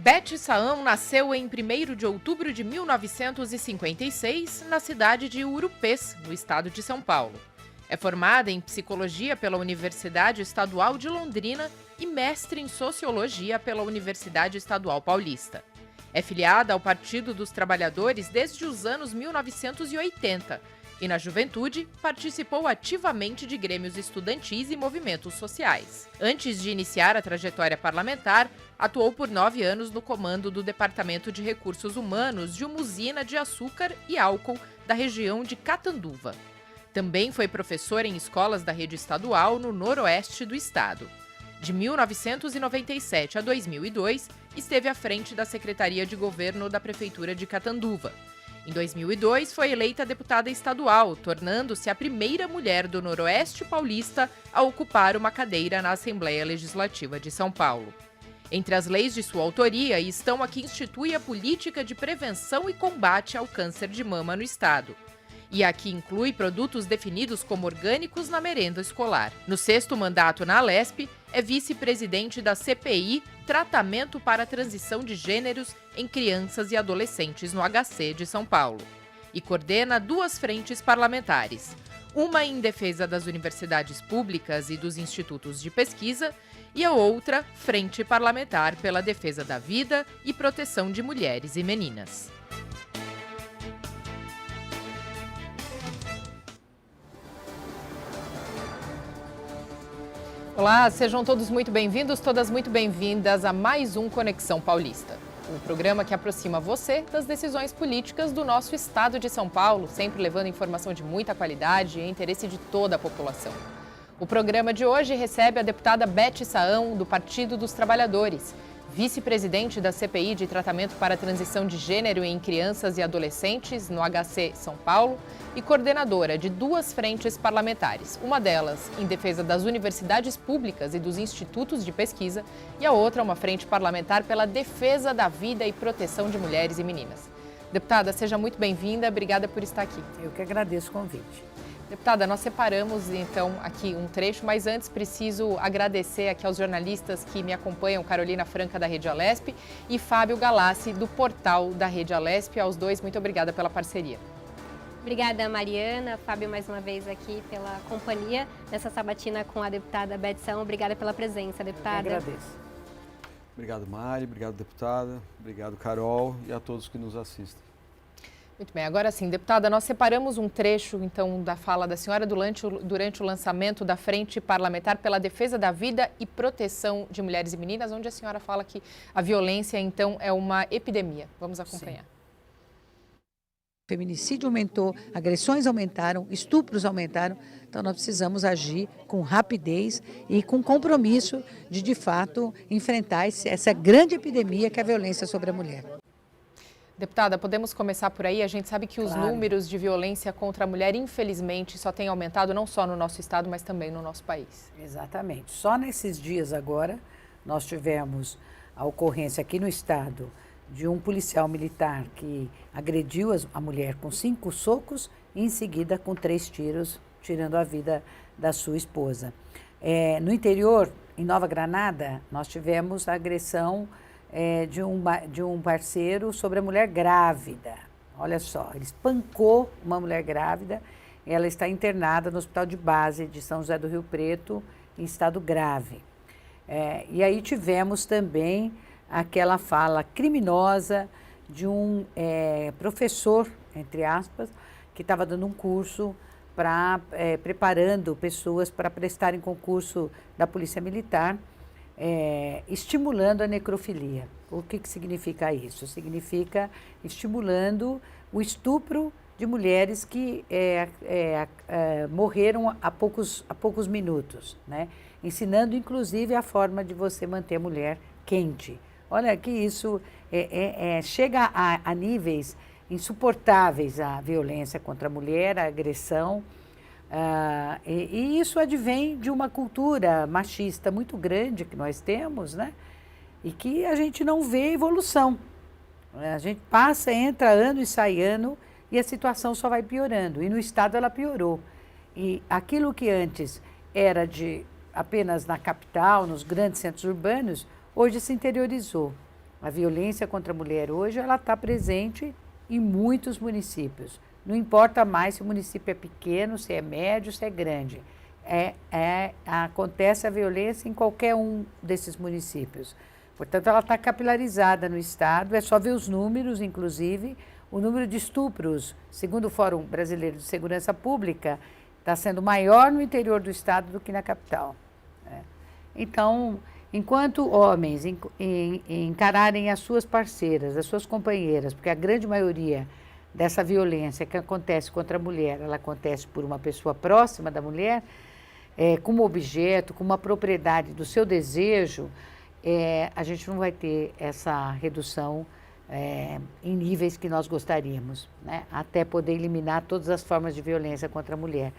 Beth Saão nasceu em 1º de outubro de 1956, na cidade de Urupês, no estado de São Paulo. É formada em Psicologia pela Universidade Estadual de Londrina e mestre em Sociologia pela Universidade Estadual Paulista. É filiada ao Partido dos Trabalhadores desde os anos 1980 e, na juventude, participou ativamente de grêmios estudantis e movimentos sociais. Antes de iniciar a trajetória parlamentar, atuou por 9 anos no comando do Departamento de Recursos Humanos de uma usina de açúcar e álcool da região de Catanduva. Também foi professora em escolas da rede estadual no noroeste do estado. De 1997 a 2002, esteve à frente da Secretaria de Governo da Prefeitura de Catanduva. Em 2002, foi eleita deputada estadual, tornando-se a primeira mulher do Noroeste paulista a ocupar uma cadeira na Assembleia Legislativa de São Paulo. Entre as leis de sua autoria estão a que institui a política de prevenção e combate ao câncer de mama no estado, e a que inclui produtos definidos como orgânicos na merenda escolar. No 6º mandato na Alesp, é vice-presidente da CPI Tratamento para a Transição de Gêneros em Crianças e Adolescentes no HC de São Paulo. E coordena 2 frentes parlamentares, uma em defesa das universidades públicas e dos institutos de pesquisa, e a outra, Frente Parlamentar pela Defesa da Vida e Proteção de Mulheres e Meninas. Olá, sejam todos muito bem-vindos, todas muito bem-vindas a mais um Conexão Paulista. Um programa que aproxima você das decisões políticas do nosso estado de São Paulo, sempre levando informação de muita qualidade e interesse de toda a população. O programa de hoje recebe a deputada Beth Saão, do Partido dos Trabalhadores, vice-presidente da CPI de Tratamento para a Transição de Gênero em Crianças e Adolescentes no HC São Paulo e coordenadora de 2 frentes parlamentares, uma delas em defesa das universidades públicas e dos institutos de pesquisa e a outra uma frente parlamentar pela defesa da vida e proteção de mulheres e meninas. Deputada, seja muito bem-vinda, obrigada por estar aqui. Eu que agradeço o convite. Deputada, nós separamos então aqui um trecho, mas antes preciso agradecer aqui aos jornalistas que me acompanham, Carolina Franca da Rede Alesp e Fábio Galassi do portal da Rede Alesp. Aos dois, muito obrigada pela parceria. Obrigada, Mariana, Fábio, mais uma vez aqui pela companhia nessa sabatina com a deputada Beth Saão. Obrigada pela presença, deputada. Eu agradeço. Obrigado, Mari, obrigado, deputada, obrigado, Carol, e a todos que nos assistem. Muito bem, agora sim, deputada, nós separamos um trecho, então, da fala da senhora durante o lançamento da Frente Parlamentar pela Defesa da Vida e Proteção de Mulheres e Meninas, onde a senhora fala que a violência, então, é uma epidemia. Vamos acompanhar. Sim. O feminicídio aumentou, agressões aumentaram, estupros aumentaram, então nós precisamos agir com rapidez e com compromisso de fato, enfrentar essa grande epidemia que é a violência sobre a mulher. Deputada, podemos começar por aí? A gente sabe que os números de violência contra a mulher, infelizmente, só têm aumentado não só no nosso estado, mas também no nosso país. Exatamente. Só nesses dias agora, nós tivemos a ocorrência aqui no estado de um policial militar que agrediu a mulher com 5 socos e em seguida com 3 tiros, tirando a vida da sua esposa. No interior, em Nova Granada, nós tivemos a agressão de um parceiro sobre a mulher grávida. Olha só, ele espancou uma mulher grávida, ela está internada no Hospital de Base de São José do Rio Preto, em estado grave. E aí tivemos também aquela fala criminosa de um professor, entre aspas, que estava dando um curso preparando pessoas para prestarem concurso da Polícia Militar, estimulando a necrofilia. O que significa isso? Significa estimulando o estupro de mulheres que morreram há poucos minutos, né? Ensinando inclusive a forma de você manter a mulher quente. Olha que isso chega a níveis insuportáveis, a violência contra a mulher, a agressão. E isso advém de uma cultura machista muito grande que nós temos, né? E que a gente não vê evolução. A gente entra ano e sai ano e a situação só vai piorando. E no estado ela piorou. E aquilo que antes era apenas na capital, nos grandes centros urbanos, hoje se interiorizou. A violência contra a mulher hoje, ela está presente em muitos municípios. Não importa mais se o município é pequeno, se é médio, se é grande. Acontece a violência em qualquer um desses municípios. Portanto, ela está capilarizada no Estado, é só ver os números, inclusive. O número de estupros, segundo o Fórum Brasileiro de Segurança Pública, está sendo maior no interior do Estado do que na capital. Então, enquanto homens encararem as suas parceiras, as suas companheiras, porque a grande maioria dessa violência que acontece contra a mulher, ela acontece por uma pessoa próxima da mulher, como objeto, como uma propriedade do seu desejo, a gente não vai ter essa redução em níveis que nós gostaríamos, né? Até poder eliminar todas as formas de violência contra a mulher.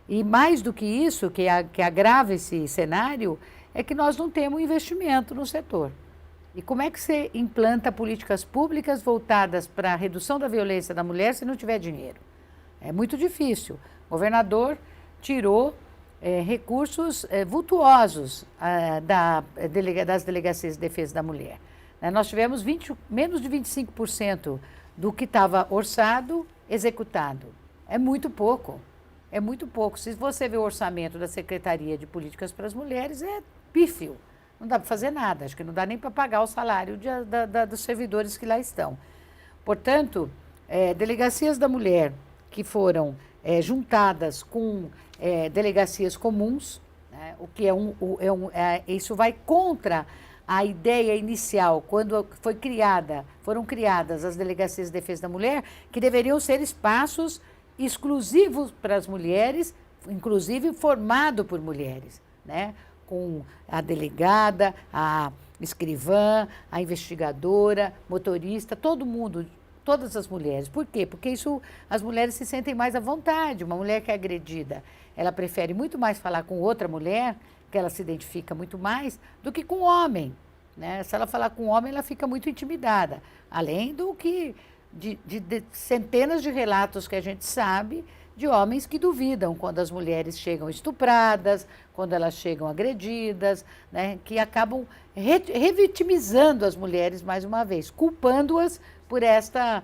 E mais do que isso, que agrava esse cenário, é que nós não temos investimento no setor. E como é que você implanta políticas públicas voltadas para a redução da violência da mulher se não tiver dinheiro? É muito difícil. O governador tirou recursos vultuosos das delegacias de defesa da mulher. Nós tivemos menos de 25% do que estava orçado, executado. É muito pouco. É muito pouco. Se você vê o orçamento da Secretaria de Políticas para as Mulheres, é pífio. Não dá para fazer nada. Acho que não dá nem para pagar o salário dos servidores que lá estão. Portanto, delegacias da mulher que foram juntadas com delegacias comuns, né, o que isso vai contra a ideia inicial, quando foram criadas as delegacias de defesa da mulher, que deveriam ser espaços exclusivos para as mulheres, inclusive formado por mulheres, né? Com a delegada, a escrivã, a investigadora, motorista, todo mundo, todas as mulheres. Por quê? Porque isso, as mulheres se sentem mais à vontade. Uma mulher que é agredida, ela prefere muito mais falar com outra mulher, que ela se identifica muito mais, do que com o homem, né? Se ela falar com o homem, ela fica muito intimidada. Além do que de centenas de relatos que a gente sabe de homens que duvidam quando as mulheres chegam estupradas, quando elas chegam agredidas, né, que acabam revitimizando as mulheres mais uma vez, culpando-as por esta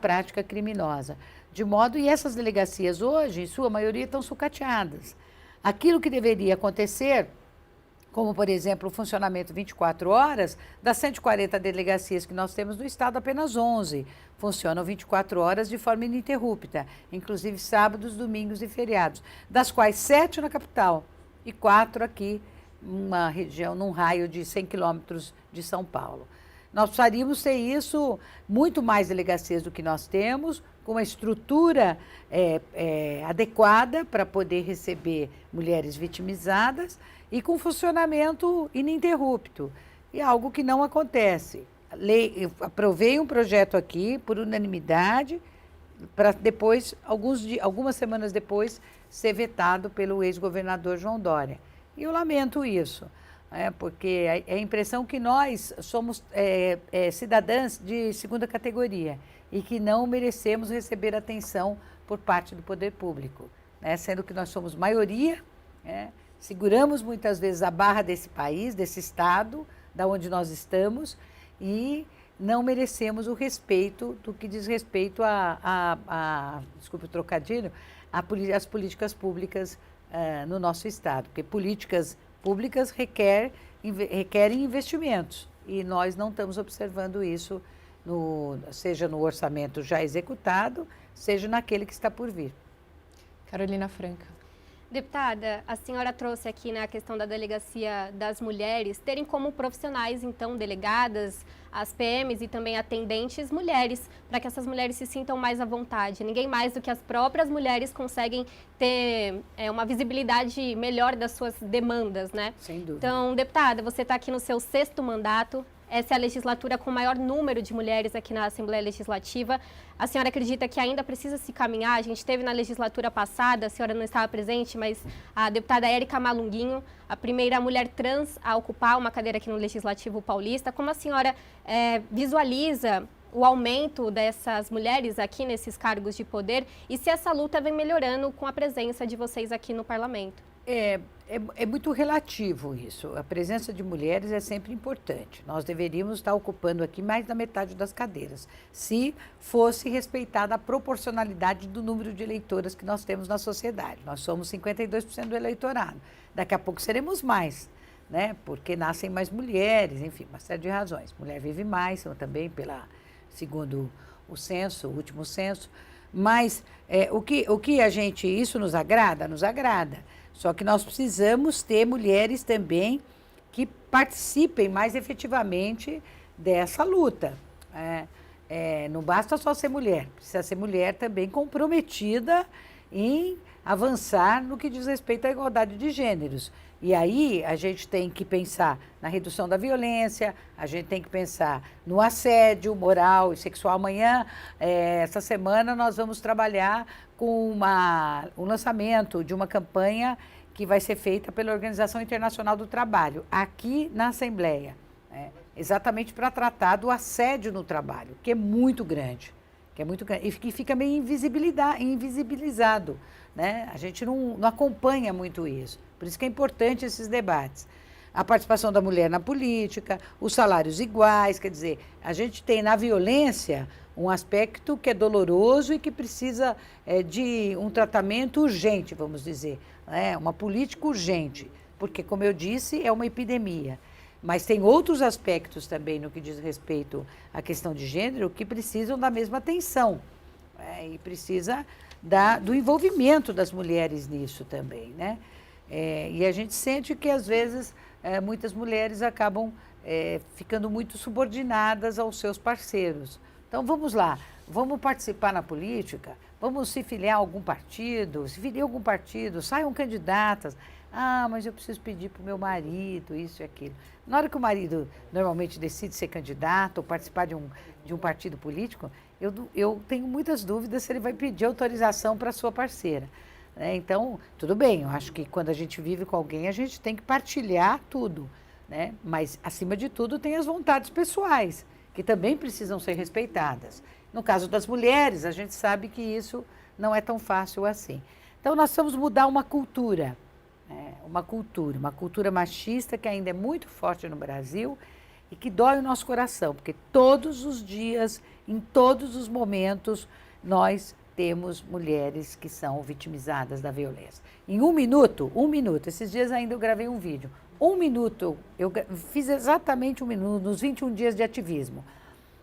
prática criminosa. De modo, e essas delegacias hoje, em sua maioria, estão sucateadas. Aquilo que deveria acontecer, como, por exemplo, o funcionamento 24 horas, das 140 delegacias que nós temos no Estado, apenas 11 funcionam 24 horas de forma ininterrupta, inclusive sábados, domingos e feriados, das quais 7 na capital e 4 aqui, numa região, num raio de 100 quilômetros de São Paulo. Nós precisaríamos ter isso, muito mais delegacias do que nós temos, com uma estrutura adequada para poder receber mulheres vitimizadas e com funcionamento ininterrupto. E algo que não acontece. Eu aprovei um projeto aqui, por unanimidade, para depois, algumas semanas depois, ser vetado pelo ex-governador João Dória. E eu lamento isso, porque é a impressão que nós somos cidadãs de segunda categoria e que não merecemos receber atenção por parte do poder público, né? Sendo que nós somos maioria, seguramos muitas vezes a barra desse país, desse Estado, da onde nós estamos, e não merecemos o respeito do que diz respeito desculpe o trocadilho, às políticas públicas no nosso Estado, porque políticas públicas requerem investimentos, e nós não estamos observando isso, seja no orçamento já executado, seja naquele que está por vir. Carolina Franca. Deputada, a senhora trouxe aqui, né, a questão da delegacia das mulheres terem como profissionais, então, delegadas, as PMs e também atendentes mulheres, para que essas mulheres se sintam mais à vontade. Ninguém mais do que as próprias mulheres conseguem ter uma visibilidade melhor das suas demandas, né? Sem dúvida. Então, deputada, você está aqui no seu 6º mandato. Essa é a legislatura com o maior número de mulheres aqui na Assembleia Legislativa. A senhora acredita que ainda precisa se caminhar? A gente teve na legislatura passada, a senhora não estava presente, mas a deputada Érica Malunguinho, a primeira mulher trans a ocupar uma cadeira aqui no Legislativo Paulista. Como a senhora visualiza o aumento dessas mulheres aqui nesses cargos de poder e se essa luta vem melhorando com a presença de vocês aqui no Parlamento? É muito relativo isso. A presença de mulheres é sempre importante. Nós deveríamos estar ocupando aqui mais da metade das cadeiras, se fosse respeitada a proporcionalidade do número de eleitoras que nós temos na sociedade. Nós somos 52% do eleitorado. Daqui a pouco seremos mais, né? Porque nascem mais mulheres, enfim, uma série de razões. Mulher vive mais, também segundo o censo, o último censo. Mas isso nos agrada? Nos agrada. Só que nós precisamos ter mulheres também que participem mais efetivamente dessa luta. Não basta só ser mulher, precisa ser mulher também comprometida em avançar no que diz respeito à igualdade de gêneros. E aí a gente tem que pensar na redução da violência, a gente tem que pensar no assédio moral e sexual. Amanhã, essa semana, nós vamos trabalhar com o lançamento de uma campanha que vai ser feita pela Organização Internacional do Trabalho, aqui na Assembleia, exatamente para tratar do assédio no trabalho, que é muito grande, e que fica meio invisibilizado, né? A gente não acompanha muito isso. Por isso que é importante esses debates. A participação da mulher na política, os salários iguais, quer dizer, a gente tem na violência um aspecto que é doloroso e que precisa de um tratamento urgente, vamos dizer, uma política urgente, porque, como eu disse, é uma epidemia. Mas tem outros aspectos também no que diz respeito à questão de gênero que precisam da mesma atenção, e precisa do envolvimento das mulheres nisso também, né? E a gente sente que, às vezes, muitas mulheres acabam ficando muito subordinadas aos seus parceiros. Então, vamos lá, vamos participar na política, vamos se filiar a algum partido, saiam candidatas. Ah, mas eu preciso pedir para o meu marido, isso e aquilo. Na hora que o marido normalmente decide ser candidato ou participar de um partido político, eu tenho muitas dúvidas se ele vai pedir autorização para a sua parceira. Então, tudo bem, eu acho que quando a gente vive com alguém, a gente tem que partilhar tudo, né? Mas, acima de tudo, tem as vontades pessoais, que também precisam ser respeitadas. No caso das mulheres, a gente sabe que isso não é tão fácil assim. Então, nós precisamos mudar uma cultura, uma cultura machista que ainda é muito forte no Brasil e que dói o nosso coração, porque todos os dias, em todos os momentos, nós temos mulheres que são vitimizadas da violência. Em um minuto, esses dias ainda eu gravei um vídeo, eu fiz exatamente 1 minuto, nos 21 dias de ativismo.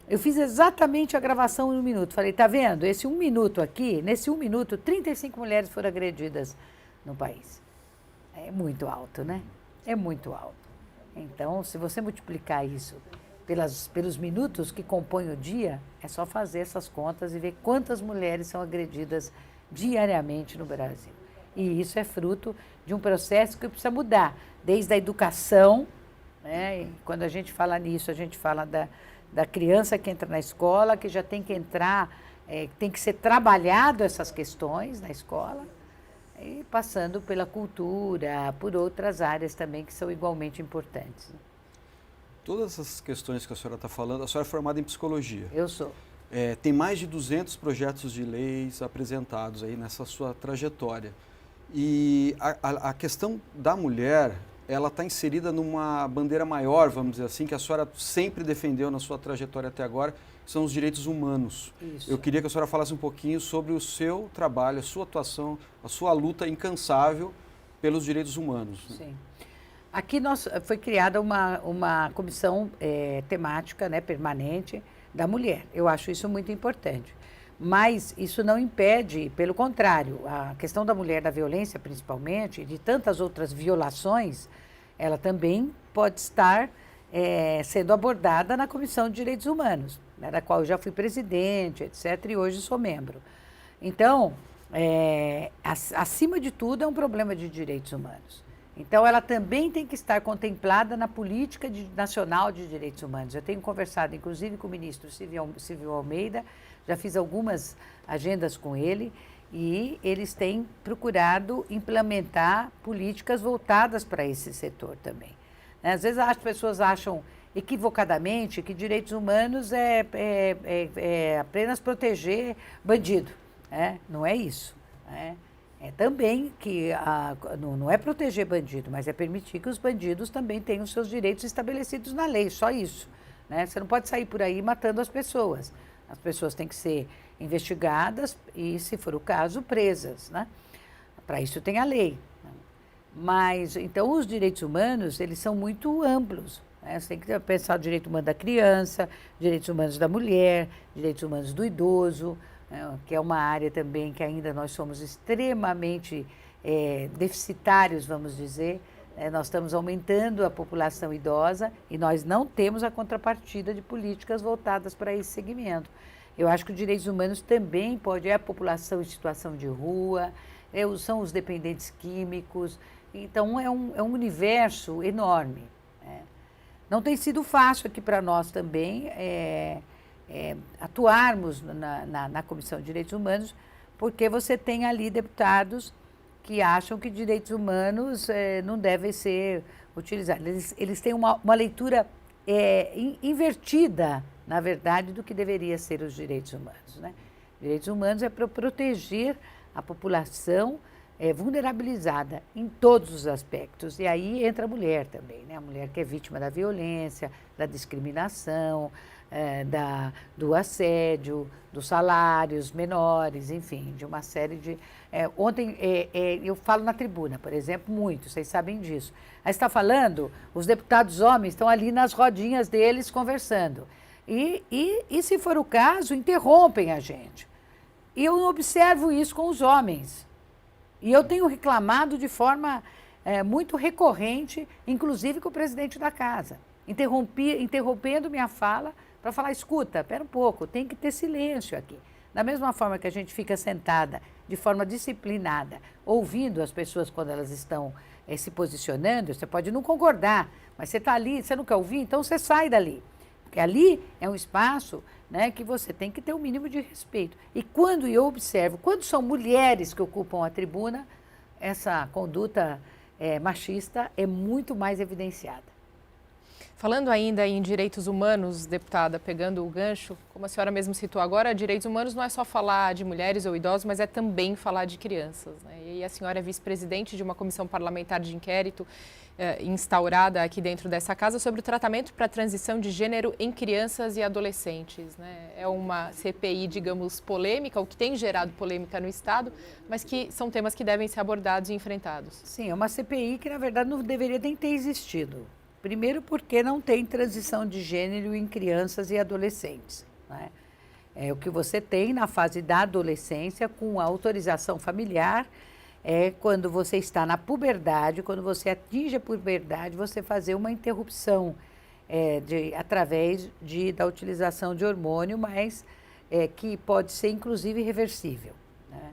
Eu fiz exatamente a gravação em 1 minuto. Falei, tá vendo? Esse 1 minuto aqui, nesse 1 minuto, 35 mulheres foram agredidas no país. É muito alto, né? É muito alto. Então, se você multiplicar isso pelos minutos que compõem o dia, é só fazer essas contas e ver quantas mulheres são agredidas diariamente no Brasil. E isso é fruto de um processo que precisa mudar, desde a educação, né? E quando a gente fala nisso, a gente fala da criança que entra na escola, que já tem que entrar, tem que ser trabalhado essas questões na escola, e passando pela cultura, por outras áreas também que são igualmente importantes. Todas essas questões que a senhora está falando, a senhora é formada em psicologia. Eu sou. Tem mais de 200 projetos de leis apresentados aí nessa sua trajetória. E a questão da mulher, ela está inserida numa bandeira maior, vamos dizer assim, que a senhora sempre defendeu na sua trajetória até agora, que são os direitos humanos. Isso. Eu queria que a senhora falasse um pouquinho sobre o seu trabalho, a sua atuação, a sua luta incansável pelos direitos humanos. Sim. Aqui foi criada uma comissão temática, né, permanente da mulher. Eu acho isso muito importante. Mas isso não impede, pelo contrário, a questão da mulher, da violência principalmente, e de tantas outras violações, ela também pode estar sendo abordada na Comissão de Direitos Humanos, né, da qual eu já fui presidente, etc., e hoje sou membro. Então, acima de tudo, é um problema de direitos humanos. Então, ela também tem que estar contemplada na política nacional de direitos humanos. Eu tenho conversado, inclusive, com o ministro Silvio Almeida, já fiz algumas agendas com ele, e eles têm procurado implementar políticas voltadas para esse setor também. Às vezes as pessoas acham equivocadamente que direitos humanos é apenas proteger bandido. Não é isso. É também que não é proteger bandido, mas é permitir que os bandidos também tenham os seus direitos estabelecidos na lei, só isso. Né? Você não pode sair por aí matando as pessoas. As pessoas têm que ser investigadas e, se for o caso, presas. Né? Para isso tem a lei. Né? Mas, então, os direitos humanos, eles são muito amplos. Né? Você tem que pensar o direito humano da criança, direitos humanos da mulher, direitos humanos do idoso, que é uma área também que ainda nós somos extremamente deficitários, vamos dizer. Nós estamos aumentando a população idosa e nós não temos a contrapartida de políticas voltadas para esse segmento. Eu acho que os direitos humanos também a população em situação de rua, são os dependentes químicos, então é um universo enorme. Não tem sido fácil aqui para nós também atuarmos na Comissão de Direitos Humanos, porque você tem ali deputados que acham que direitos humanos não devem ser utilizados. Eles têm uma leitura invertida, na verdade, do que deveria ser os direitos humanos. Né? Direitos humanos é para proteger a população vulnerabilizada em todos os aspectos. E aí entra a mulher também, né? A mulher que é vítima da violência, da discriminação, do assédio, dos salários menores, enfim, de uma série de... ontem eu falo na tribuna, por exemplo, muito, vocês sabem disso. Aí está falando, os deputados homens estão ali nas rodinhas deles conversando. E se for o caso, interrompem a gente. E eu observo isso com os homens. E eu tenho reclamado de forma muito recorrente, inclusive com o presidente da casa, interrompendo minha fala para falar, escuta, espera um pouco, tem que ter silêncio aqui. Da mesma forma que a gente fica sentada de forma disciplinada, ouvindo as pessoas quando elas estão se posicionando, você pode não concordar, mas você está ali, você não quer ouvir, então você sai dali. Porque ali é um espaço, né, que você tem que ter um mínimo de respeito. E quando eu observo, quando são mulheres que ocupam a tribuna, essa conduta machista é muito mais evidenciada. Falando ainda em direitos humanos, deputada, pegando o gancho, como a senhora mesmo citou agora, direitos humanos não é só falar de mulheres ou idosos, mas é também falar de crianças. Né? E a senhora é vice-presidente de uma comissão parlamentar de inquérito instaurada aqui dentro dessa casa sobre o tratamento para a transição de gênero em crianças e adolescentes. Né? É uma CPI, digamos, polêmica, o que tem gerado polêmica no Estado, mas que são temas que devem ser abordados e enfrentados. Sim, é uma CPI que, na verdade, não deveria nem ter existido. Primeiro porque não tem transição de gênero em crianças e adolescentes. Né? O que você tem na fase da adolescência, com a autorização familiar, quando você está na puberdade, quando você atinge a puberdade, você fazer uma interrupção através da utilização de hormônio, mas que pode ser inclusive reversível. Né?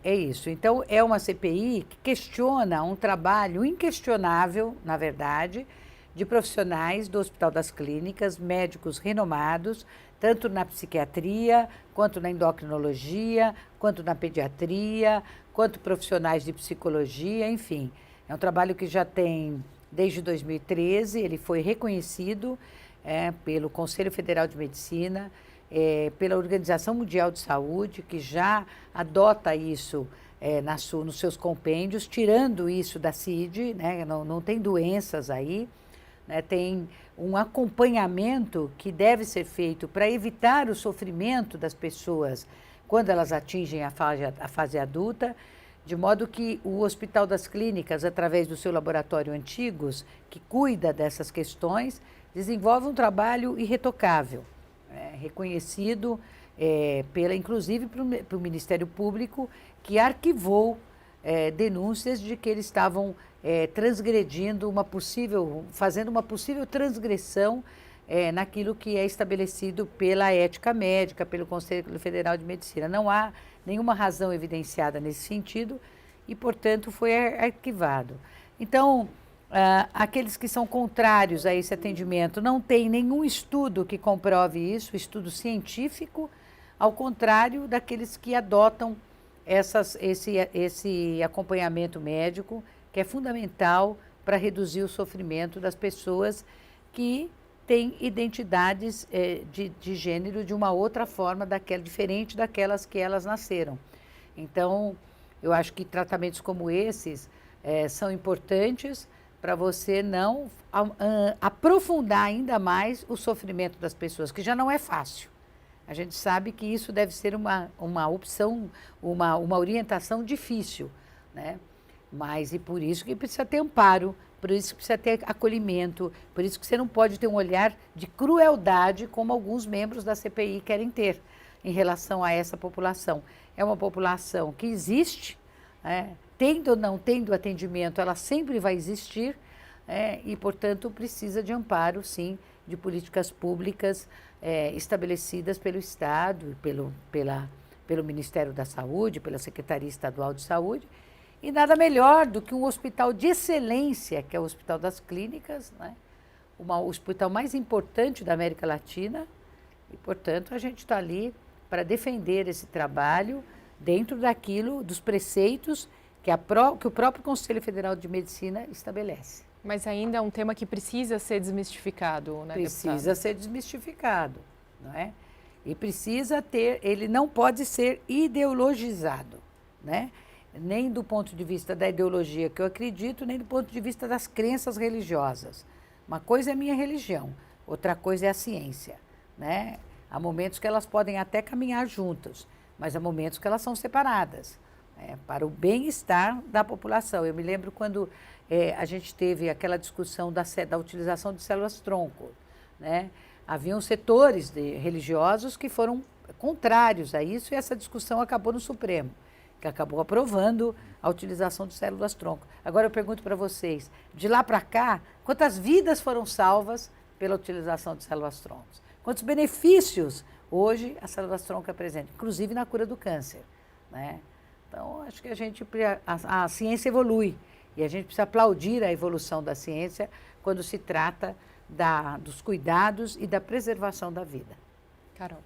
É isso. Então, é uma CPI que questiona um trabalho inquestionável, na verdade, de profissionais do Hospital das Clínicas, médicos renomados, tanto na psiquiatria, quanto na endocrinologia, quanto na pediatria, quanto profissionais de psicologia, enfim. É um trabalho que já tem, desde 2013, ele foi reconhecido pelo Conselho Federal de Medicina, pela Organização Mundial de Saúde, que já adota isso nos seus compêndios, tirando isso da CID, né? Não tem doenças aí, né? Tem um acompanhamento que deve ser feito para evitar o sofrimento das pessoas quando elas atingem a fase adulta, de modo que o Hospital das Clínicas, através do seu laboratório Antigos, que cuida dessas questões, desenvolve um trabalho irretocável. Reconhecido inclusive pelo Ministério Público, que arquivou denúncias de que eles estavam transgredindo fazendo uma possível transgressão naquilo que é estabelecido pela ética médica, pelo Conselho Federal de Medicina. Não há nenhuma razão evidenciada nesse sentido e, portanto, foi arquivado. Então, aqueles que são contrários a esse atendimento não tem nenhum estudo que comprove isso, estudo científico, ao contrário daqueles que adotam esse acompanhamento médico, que é fundamental para reduzir o sofrimento das pessoas que têm identidades de gênero de uma outra forma, diferente daquelas que elas nasceram. Então, eu acho que tratamentos como esses são importantes para você não aprofundar ainda mais o sofrimento das pessoas, que já não é fácil. A gente sabe que isso deve ser uma opção, uma orientação difícil, né? Mas e por isso que precisa ter amparo, por isso que precisa ter acolhimento, por isso que você não pode ter um olhar de crueldade como alguns membros da CPI querem ter em relação a essa população. É uma população que existe, tendo ou não tendo atendimento, ela sempre vai existir, e, portanto, precisa de amparo, sim, de políticas públicas estabelecidas pelo Estado, pelo Ministério da Saúde, pela Secretaria Estadual de Saúde, e nada melhor do que um hospital de excelência, que é o Hospital das Clínicas, né? O hospital mais importante da América Latina, e, portanto, a gente está ali para defender esse trabalho dentro dos preceitos que o próprio Conselho Federal de Medicina estabelece. Mas ainda é um tema que precisa ser desmistificado, né, Precisa deputada? ser desmistificado, não é? E ele não pode ser ideologizado, né? Nem do ponto de vista da ideologia que eu acredito, nem do ponto de vista das crenças religiosas. Uma coisa é a minha religião, outra coisa é a ciência, né? Há momentos que elas podem até caminhar juntas, mas há momentos que elas são separadas, para o bem-estar da população. Eu me lembro quando a gente teve aquela discussão da utilização de células-tronco, né? Haviam setores religiosos que foram contrários a isso e essa discussão acabou no Supremo, que acabou aprovando a utilização de células-tronco. Agora eu pergunto para vocês, de lá para cá, quantas vidas foram salvas pela utilização de células-troncos? Quantos benefícios hoje a células-tronco apresenta, inclusive na cura do câncer, né? Então, acho que a ciência evolui e a gente precisa aplaudir a evolução da ciência quando se trata dos cuidados e da preservação da vida. Carol.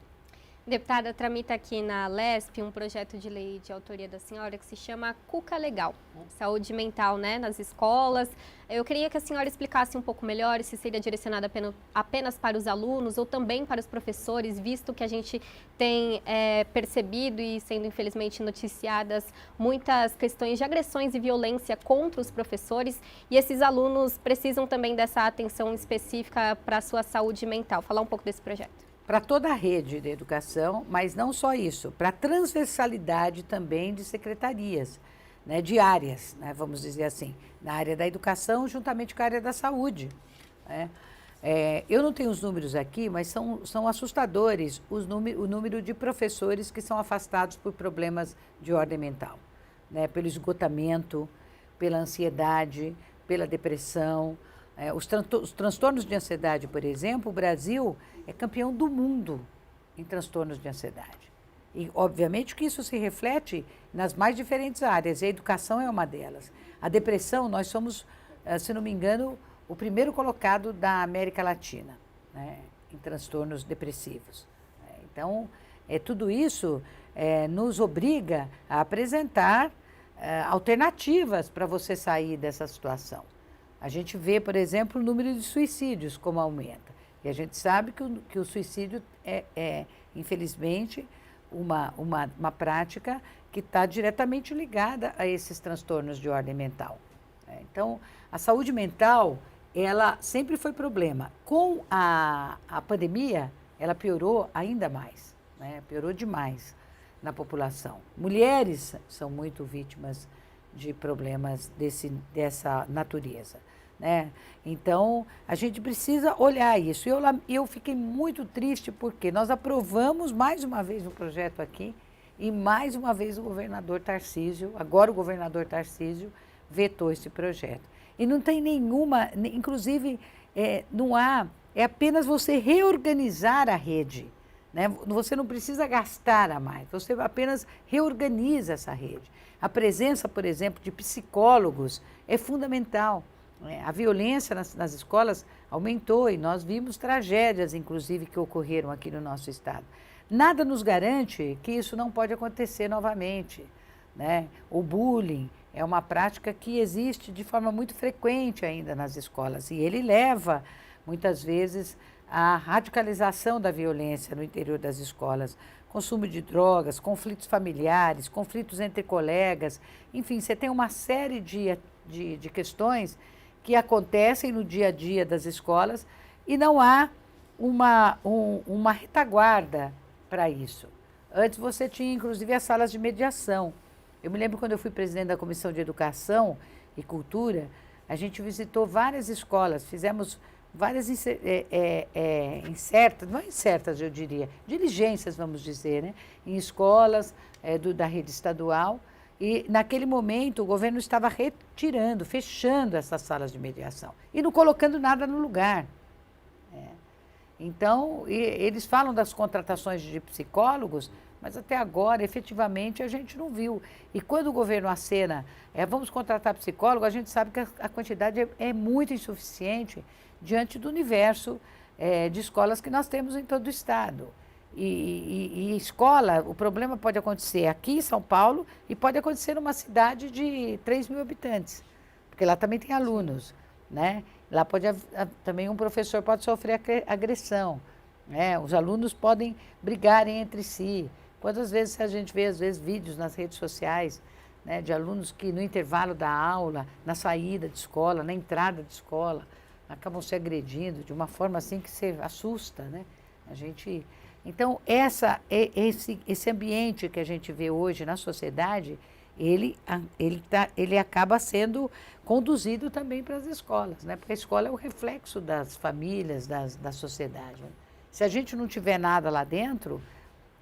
Deputada, tramita aqui na LESP um projeto de lei de autoria da senhora que se chama Cuca Legal, saúde mental, né, nas escolas. Eu queria que a senhora explicasse um pouco melhor se seria direcionada apenas para os alunos ou também para os professores, visto que a gente tem percebido e sendo infelizmente noticiadas muitas questões de agressões e violência contra os professores e esses alunos precisam também dessa atenção específica para a sua saúde mental. Falar um pouco desse projeto. Para toda a rede de educação, mas não só isso, para a transversalidade também de secretarias, né, de áreas, né, vamos dizer assim, na área da educação juntamente com a área da saúde, né. Eu não tenho os números aqui, mas são assustadores o número de professores que são afastados por problemas de ordem mental, né, pelo esgotamento, pela ansiedade, pela depressão. Os transtornos de ansiedade, por exemplo, o Brasil é campeão do mundo em transtornos de ansiedade. E, obviamente, que isso se reflete nas mais diferentes áreas, e a educação é uma delas. A depressão, nós somos, se não me engano, o primeiro colocado da América Latina, né, em transtornos depressivos. Então, tudo isso nos obriga a apresentar alternativas para você sair dessa situação. A gente vê, por exemplo, o número de suicídios como aumenta. E a gente sabe que o suicídio infelizmente, uma prática que está diretamente ligada a esses transtornos de ordem mental. Então, a saúde mental, ela sempre foi problema. Com a pandemia, ela piorou ainda mais, né? Piorou demais na população. Mulheres são muito vítimas de problemas dessa natureza, né? Então, a gente precisa olhar isso. Eu fiquei muito triste porque nós aprovamos mais uma vez o projeto aqui e mais uma vez o governador Tarcísio, agora o governador Tarcísio, vetou esse projeto. E não tem nenhuma, inclusive, não há, é apenas você reorganizar a rede, né? Você não precisa gastar a mais, você apenas reorganiza essa rede. A presença, por exemplo, de psicólogos é fundamental. A violência nas escolas aumentou e nós vimos tragédias, inclusive, que ocorreram aqui no nosso estado. Nada nos garante que isso não pode acontecer novamente, né? O bullying é uma prática que existe de forma muito frequente ainda nas escolas e ele leva, muitas vezes, a radicalização da violência no interior das escolas, consumo de drogas, conflitos familiares, conflitos entre colegas, enfim, você tem uma série de questões que acontecem no dia a dia das escolas e não há uma retaguarda para isso. Antes você tinha, inclusive, as salas de mediação. Eu me lembro quando eu fui presidente da Comissão de Educação e Cultura, a gente visitou várias escolas, fizemos várias diligências, eu diria, diligências, vamos dizer, né? Em escolas da rede estadual. E, naquele momento, o governo estava retirando, fechando essas salas de mediação e não colocando nada no lugar. Então, eles falam das contratações de psicólogos, mas até agora, efetivamente, a gente não viu. E quando o governo acena, vamos contratar psicólogo, a gente sabe que a quantidade é muito insuficiente diante do universo de escolas que nós temos em todo o estado. E escola, o problema pode acontecer aqui em São Paulo e pode acontecer numa cidade de 3 mil habitantes, porque lá também tem alunos, né? Lá também um professor pode sofrer agressão, né? Os alunos podem brigarem entre si. Quantas vezes a gente vê, às vezes, vídeos nas redes sociais, né, de alunos que no intervalo da aula, na saída de escola, na entrada de escola, acabam se agredindo de uma forma assim que você assusta, né? Então, esse ambiente que a gente vê hoje na sociedade, ele acaba sendo conduzido também para as escolas, né? Porque a escola é o reflexo das famílias, da sociedade, né? Se a gente não tiver nada lá dentro,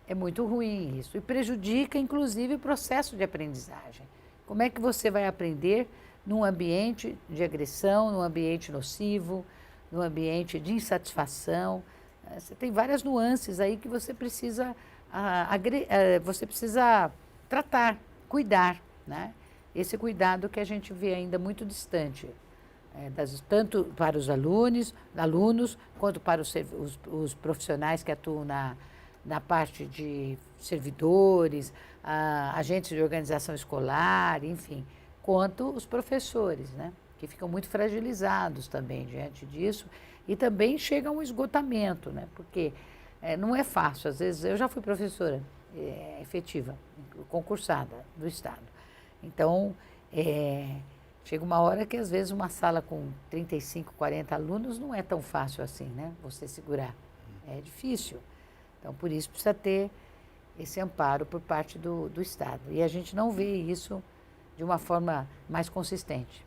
é muito ruim isso. E prejudica, inclusive, o processo de aprendizagem. Como é que você vai aprender num ambiente de agressão, num ambiente nocivo, num ambiente de insatisfação? Você tem várias nuances aí que você precisa tratar, cuidar, né? Esse cuidado que a gente vê ainda muito distante, tanto para os alunos, quanto para os profissionais que atuam na parte de servidores, agentes de organização escolar, enfim, quanto os professores, né? Que ficam muito fragilizados também diante disso. E também chega a um esgotamento, né? Porque não é fácil. Às vezes, eu já fui professora efetiva, concursada do Estado. Então, chega uma hora que, às vezes, uma sala com 35, 40 alunos não é tão fácil assim, né? Você segurar. É difícil. Então, por isso, precisa ter esse amparo por parte do Estado. E a gente não vê isso de uma forma mais consistente.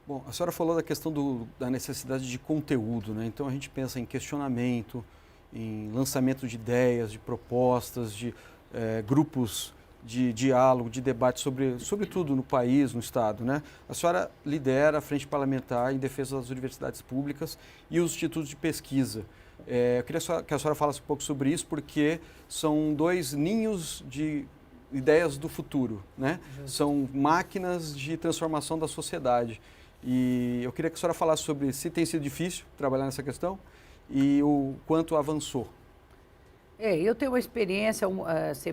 Bom, a senhora falou da questão da necessidade de conteúdo, né? Então a gente pensa em questionamento, em lançamento de ideias, de propostas, de grupos de diálogo, de debate sobre tudo no país, no Estado, né? A senhora lidera a Frente Parlamentar em Defesa das Universidades Públicas e os institutos de pesquisa. Eu queria que a senhora falasse um pouco sobre isso, porque são 2 ninhos de ideias do futuro, né? São máquinas de transformação da sociedade. E eu queria que a senhora falasse sobre se tem sido difícil trabalhar nessa questão e o quanto avançou. Eu tenho uma experiência,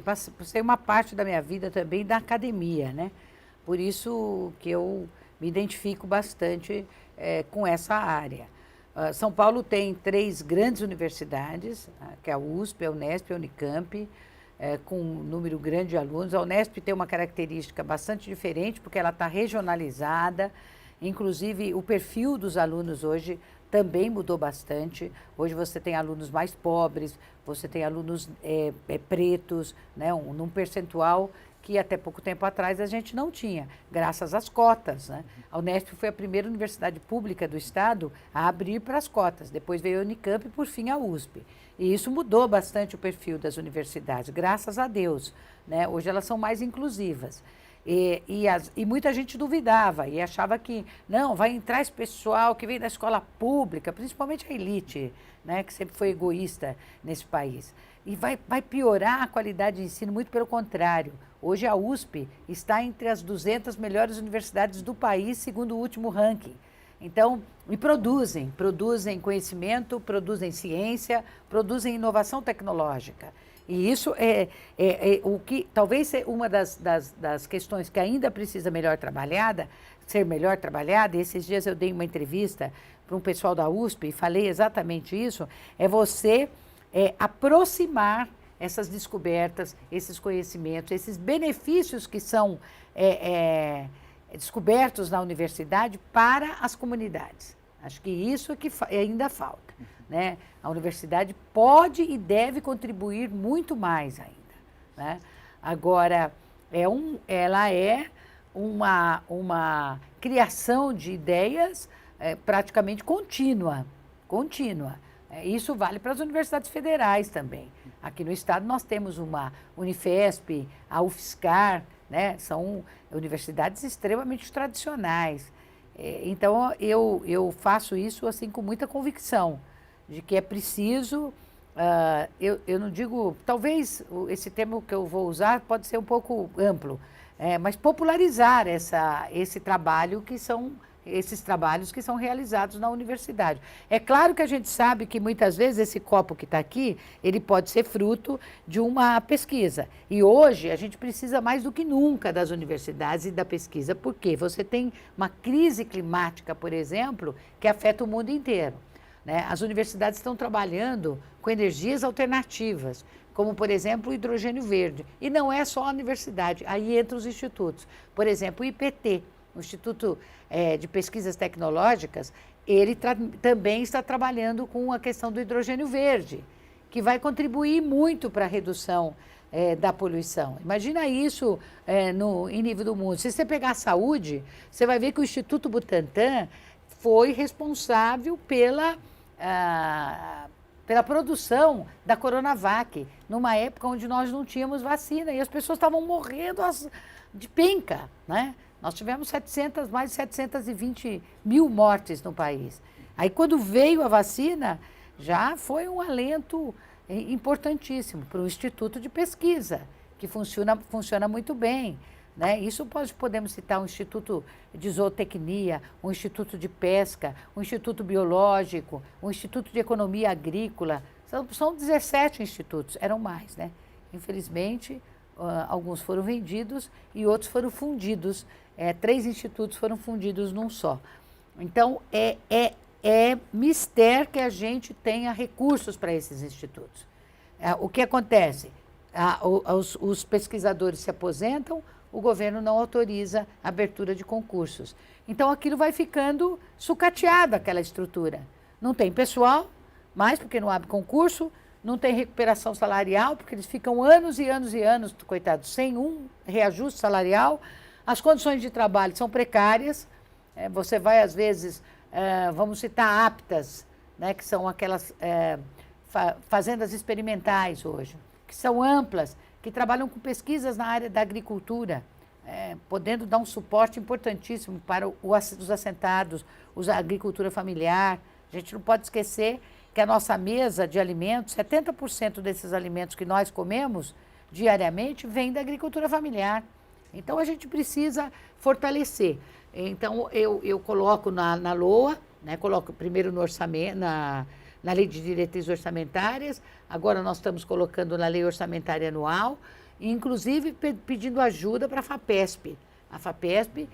passei uma parte da minha vida também da academia, né? Por isso que eu me identifico bastante com essa área. São Paulo tem 3 grandes universidades, que é a USP, a Unesp e a Unicamp, com um número grande de alunos. A Unesp tem uma característica bastante diferente, porque ela está regionalizada. Inclusive, o perfil dos alunos hoje também mudou bastante. Hoje você tem alunos mais pobres, você tem alunos pretos, né, num percentual que até pouco tempo atrás a gente não tinha, graças às cotas, né? A Unesp foi a primeira universidade pública do Estado a abrir para as cotas. Depois veio a Unicamp e, por fim, a USP. E isso mudou bastante o perfil das universidades, graças a Deus, né? Hoje elas são mais inclusivas. E muita gente duvidava e achava que, não, vai entrar esse pessoal que vem da escola pública, principalmente a elite, né, que sempre foi egoísta nesse país. E vai piorar a qualidade de ensino, muito pelo contrário. Hoje a USP está entre as 200 melhores universidades do país, segundo o último ranking. Então, e produzem conhecimento, produzem ciência, produzem inovação tecnológica. E isso é o que talvez uma das questões que ainda precisa ser melhor trabalhada. Esses dias eu dei uma entrevista para um pessoal da USP, e falei exatamente isso, é você aproximar essas descobertas, esses conhecimentos, esses benefícios que são descobertos na universidade para as comunidades. Acho que isso é que ainda falta, né? A universidade pode e deve contribuir muito mais ainda, né? Agora, ela é uma criação de ideias praticamente contínua. Isso vale para as universidades federais também. Aqui no estado nós temos uma Unifesp, a UFSCar, né? São universidades extremamente tradicionais. Então, eu faço isso assim com muita convicção, de que é preciso, eu não digo, talvez esse termo que eu vou usar pode ser um pouco amplo, mas popularizar esses trabalhos que são realizados na universidade. É claro que a gente sabe que muitas vezes esse copo que está aqui, ele pode ser fruto de uma pesquisa. E hoje a gente precisa mais do que nunca das universidades e da pesquisa, porque você tem uma crise climática, por exemplo, que afeta o mundo inteiro, né? As universidades estão trabalhando com energias alternativas, como, por exemplo, o hidrogênio verde. E não é só a universidade, aí entram os institutos. Por exemplo, o IPT, o Instituto de Pesquisas Tecnológicas, ele também está trabalhando com a questão do hidrogênio verde, que vai contribuir muito para a redução da poluição. Imagina isso em nível do mundo. Se você pegar a saúde, você vai ver que o Instituto Butantan foi responsável pela produção da Coronavac, numa época onde nós não tínhamos vacina e as pessoas estavam morrendo de penca, né? Nós tivemos mais de 720 mil mortes no país. Aí, quando veio a vacina, já foi um alento importantíssimo para o Instituto de Pesquisa, que funciona muito bem, né? Isso podemos citar um Instituto de Zootecnia, um Instituto de Pesca, um Instituto Biológico, um Instituto de Economia Agrícola. São 17 institutos, eram mais, né? Infelizmente, alguns foram vendidos e outros foram fundidos. 3 institutos foram fundidos num só. Então, é mister que a gente tenha recursos para esses institutos. O que acontece? Os pesquisadores se aposentam, o governo não autoriza a abertura de concursos. Então, aquilo vai ficando sucateado, aquela estrutura. Não tem pessoal, mais porque não abre concurso, não tem recuperação salarial, porque eles ficam anos e anos e anos, coitados, sem um reajuste salarial. As condições de trabalho são precárias. Você vai, às vezes, vamos citar aptas, né, que são aquelas fazendas experimentais hoje, que são amplas, que trabalham com pesquisas na área da agricultura, podendo dar um suporte importantíssimo para os assentados, a agricultura familiar. A gente não pode esquecer que a nossa mesa de alimentos, 70% desses alimentos que nós comemos diariamente vem da agricultura familiar. Então, a gente precisa fortalecer. Então, eu coloco na LOA, né, coloco primeiro no orçamento, na Lei de Diretrizes Orçamentárias, agora nós estamos colocando na Lei Orçamentária Anual, inclusive pedindo ajuda para a FAPESP. A FAPESP,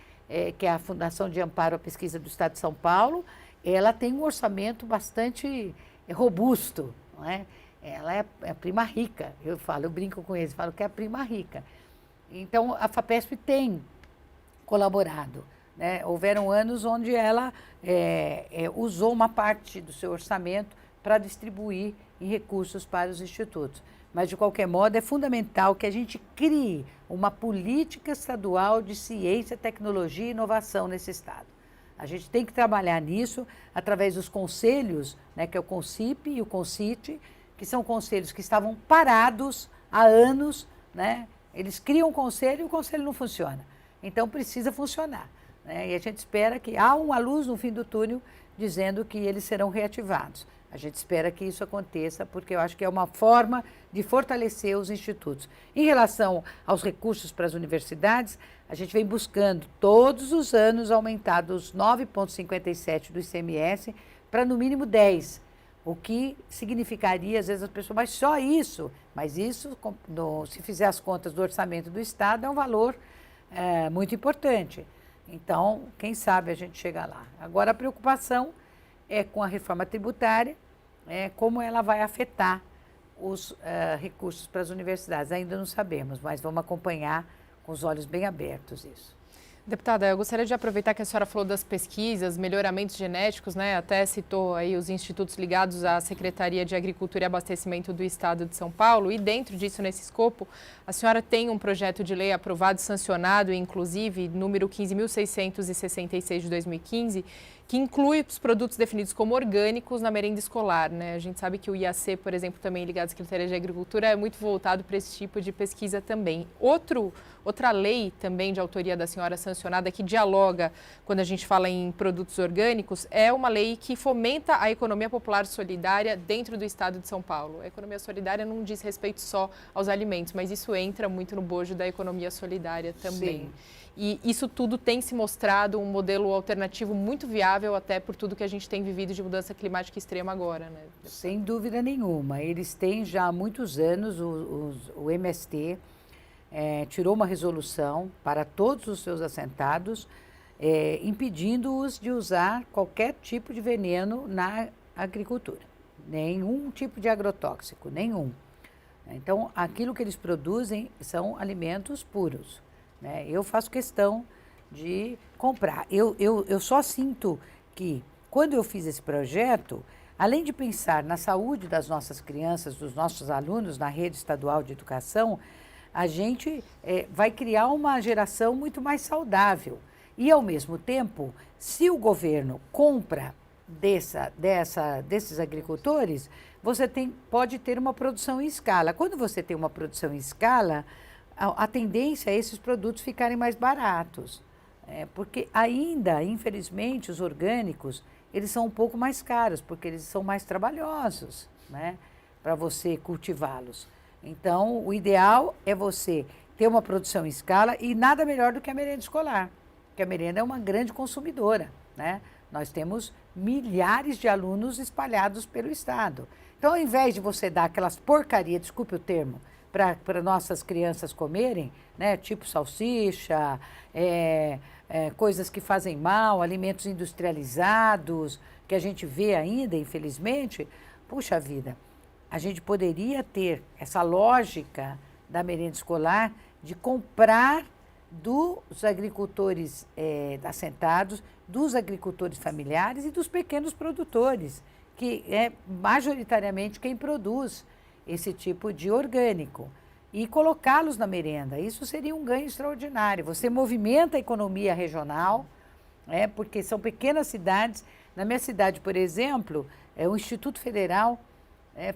que é a Fundação de Amparo à Pesquisa do Estado de São Paulo, ela tem um orçamento bastante robusto, não é? Ela é a prima rica, eu brinco com eles, falo que é a prima rica. Então, a FAPESP tem colaborado, né? Houveram anos onde ela usou uma parte do seu orçamento para distribuir em recursos para os institutos. Mas, de qualquer modo, é fundamental que a gente crie uma política estadual de ciência, tecnologia e inovação nesse estado. A gente tem que trabalhar nisso através dos conselhos, né, que é o CONCIP e o CONCIT, que são conselhos que estavam parados há anos, né? Eles criam um conselho e o conselho não funciona. Então, precisa funcionar, né? E a gente espera que há uma luz no fim do túnel dizendo que eles serão reativados. A gente espera que isso aconteça, porque eu acho que é uma forma de fortalecer os institutos. Em relação aos recursos para as universidades, a gente vem buscando todos os anos aumentar dos 9,57 do ICMS para no mínimo 10, o que significaria, às vezes, as pessoas, mas só isso? Mas isso, se fizer as contas do orçamento do Estado, é um valor muito importante. Então, quem sabe a gente chega lá. Agora, a preocupação com a reforma tributária, como ela vai afetar os recursos para as universidades. Ainda não sabemos, mas vamos acompanhar com os olhos bem abertos isso. Deputada, eu gostaria de aproveitar que a senhora falou das pesquisas, melhoramentos genéticos, né? Até citou aí os institutos ligados à Secretaria de Agricultura e Abastecimento do Estado de São Paulo. E dentro disso, nesse escopo, a senhora tem um projeto de lei aprovado e sancionado, inclusive, número 15.666 de 2015, que inclui os produtos definidos como orgânicos na merenda escolar, né? A gente sabe que o IAC, por exemplo, também ligado à Secretaria de Agricultura, é muito voltado para esse tipo de pesquisa também. Outra lei também de autoria da senhora sancionada que dialoga quando a gente fala em produtos orgânicos é uma lei que fomenta a economia popular solidária dentro do estado de São Paulo. A economia solidária não diz respeito só aos alimentos, mas isso entra muito no bojo da economia solidária também. Sim. E isso tudo tem se mostrado um modelo alternativo muito viável, até por tudo que a gente tem vivido de mudança climática extrema agora, né? Sem dúvida nenhuma. Eles têm já há muitos anos, o MST tirou uma resolução para todos os seus assentados, impedindo-os de usar qualquer tipo de veneno na agricultura. Nenhum tipo de agrotóxico, nenhum. Então, aquilo que eles produzem são alimentos puros. Eu faço questão de comprar. Eu só sinto que, quando eu fiz esse projeto, além de pensar na saúde das nossas crianças, dos nossos alunos na rede estadual de educação, a gente vai criar uma geração muito mais saudável. E, ao mesmo tempo, se o governo compra desses agricultores, você pode ter uma produção em escala. Quando você tem uma produção em escala, a tendência é esses produtos ficarem mais baratos, porque ainda, infelizmente, os orgânicos, eles são um pouco mais caros, porque eles são mais trabalhosos, né, para você cultivá-los. Então, o ideal é você ter uma produção em escala e nada melhor do que a merenda escolar, porque a merenda é uma grande consumidora, né? Nós temos milhares de alunos espalhados pelo estado. Então, ao invés de você dar aquelas porcarias, desculpe o termo, para nossas crianças comerem, né, tipo salsicha, coisas que fazem mal, alimentos industrializados, que a gente vê ainda, infelizmente, puxa vida, a gente poderia ter essa lógica da merenda escolar de comprar dos agricultores assentados, dos agricultores familiares e dos pequenos produtores, que é majoritariamente quem produz esse tipo de orgânico, e colocá-los na merenda. Isso seria um ganho extraordinário. Você movimenta a economia regional, porque são pequenas cidades. Na minha cidade, por exemplo, o Instituto Federal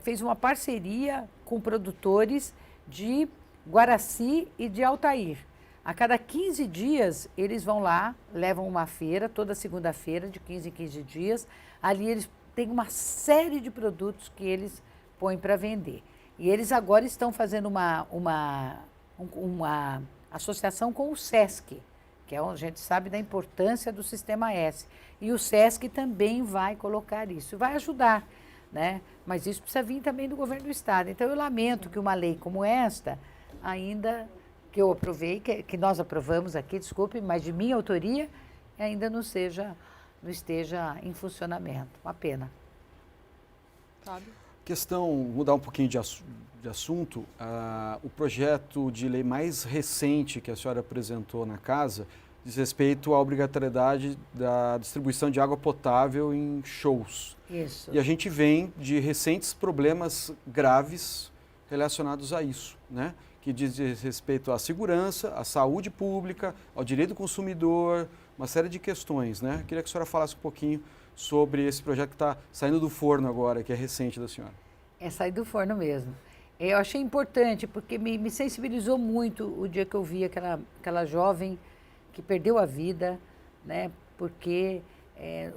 fez uma parceria com produtores de Guaraci e de Altair. A cada 15 dias, eles vão lá, levam uma feira, toda segunda-feira, de 15 em 15 dias. Ali eles têm uma série de produtos que eles põem para vender. E eles agora estão fazendo uma associação com o SESC, que a gente sabe da importância do Sistema S. E o SESC também vai colocar isso, vai ajudar, né? Mas isso precisa vir também do governo do estado. Então, eu lamento que uma lei como esta, ainda que eu aprovei, que nós aprovamos aqui, desculpe, mas de minha autoria, ainda não esteja em funcionamento. Uma pena. Fábio? Mudar um pouquinho de assunto, o projeto de lei mais recente que a senhora apresentou na casa diz respeito à obrigatoriedade da distribuição de água potável em shows. Isso. E a gente vem de recentes problemas graves relacionados a isso, né? Que diz respeito à segurança, à saúde pública, ao direito do consumidor, uma série de questões, né? Queria que a senhora falasse um pouquinho sobre esse projeto que está saindo do forno agora, que é recente da senhora. Sair do forno mesmo. Eu achei importante, porque me sensibilizou muito o dia que eu vi aquela jovem que perdeu a vida, né, porque